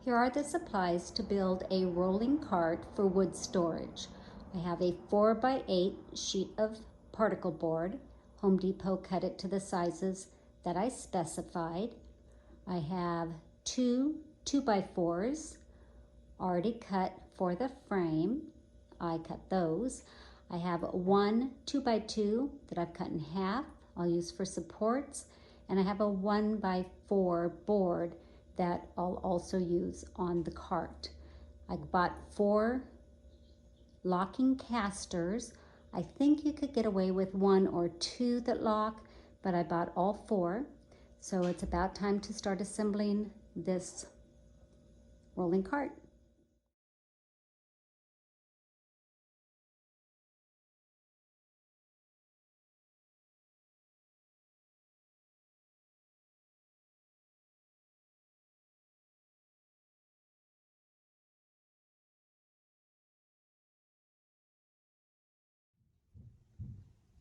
Here are the supplies to build a rolling cart for wood storage. I have a 4x8 sheet of particle board. Home Depot cut it to the sizes that I specified. I have two 2x4s already cut for the frame. I cut those. I have one 2x2 that I've cut in half. I'll use for supports. And I have a 1x4 board that I'll also use on the cart. I bought 4 locking casters. I think you could get away with 1 or 2 that lock, but I bought all 4. So it's about time to start assembling this rolling cart.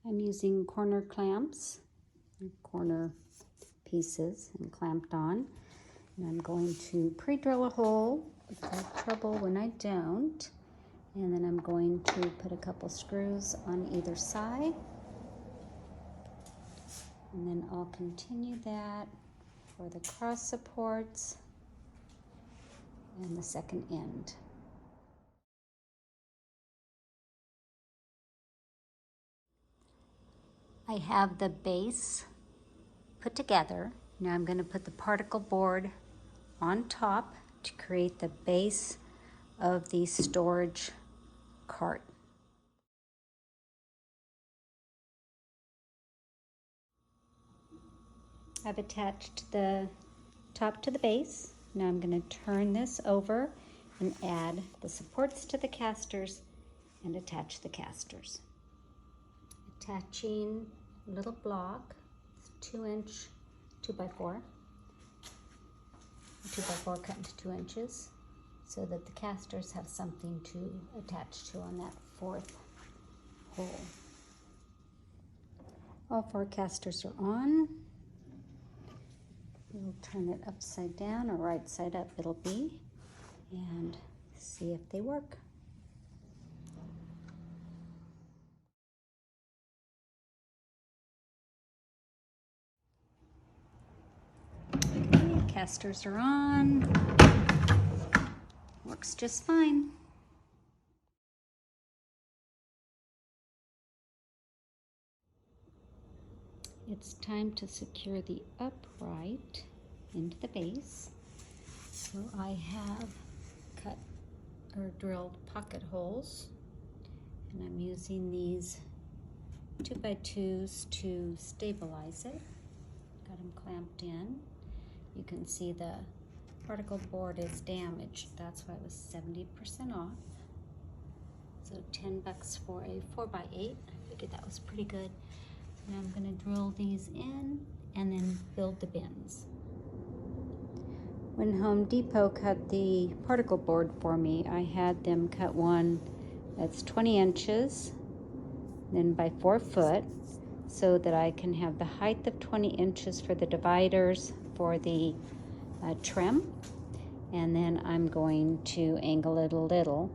I'm using corner clamps, corner pieces and clamped on. And I'm going to pre-drill a hole because I have trouble when I don't. And then I'm going to put a couple screws on either side. And then I'll continue that for the cross supports and the second end. I have the base put together. Now I'm going to put the particle board on top to create the base of the storage cart. I've attached the top to the base. Now I'm going to turn this over and add the supports to the casters and attach the casters. Attaching a little block, 2-inch 2x4. 2x4 cut into 2 inches so that the casters have something to attach to on that 4th hole. All 4 casters are on. We'll turn it upside down or right side up it'll be and see if they work. Okay, casters are on. Works just fine. It's time to secure the upright into the base. So I have cut or drilled pocket holes, and I'm using these 2x2s to stabilize it. Got them clamped in. You can see the particle board is damaged. That's why it was 70% off. So $10 for a 4x8. I figured that was pretty good. Now I'm going to drill these in and then build the bins. When Home Depot cut the particle board for me, I had them cut one that's 20 inches, then by 4 foot, so that I can have the height of 20 inches for the dividers for the trim. And then I'm going to angle it a little.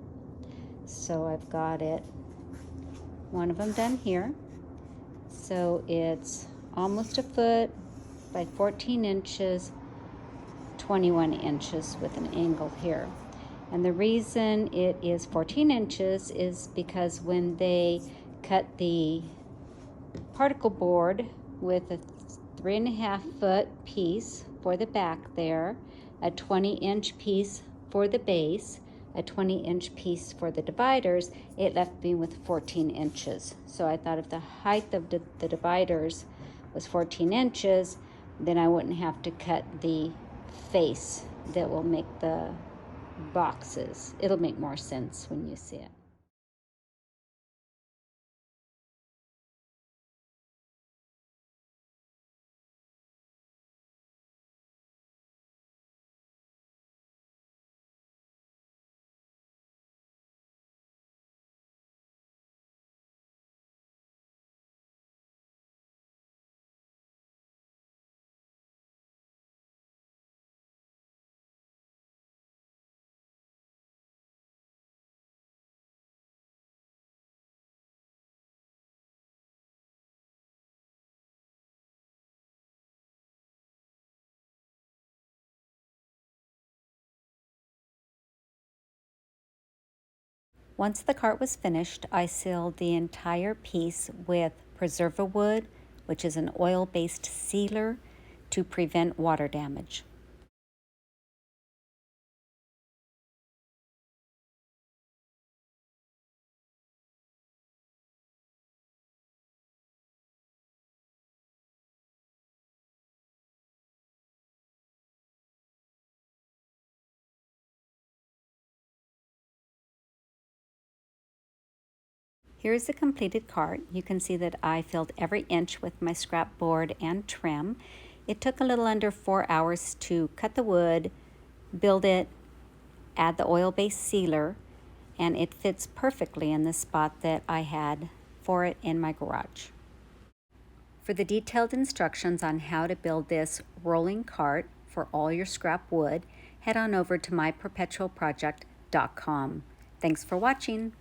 So I've got it, one of them done here. So it's almost a foot by 14 inches, 21 inches with an angle here. And the reason it is 14 inches is because when they cut the particle board with a 3.5 foot piece for the back there, a 20-inch piece for the base, a 20-inch piece for the dividers, it left me with 14 inches. So I thought if the height of the dividers was 14 inches, then I wouldn't have to cut the face that will make the boxes. It'll make more sense when you see it. Once the cart was finished, I sealed the entire piece with Preserva Wood, which is an oil-based sealer to prevent water damage. Here's the completed cart. You can see that I filled every inch with my scrap board and trim. It took a little under 4 hours to cut the wood, build it, add the oil-based sealer, and it fits perfectly in the spot that I had for it in my garage. For the detailed instructions on how to build this rolling cart for all your scrap wood, head on over to myperpetualproject.com. Thanks for watching.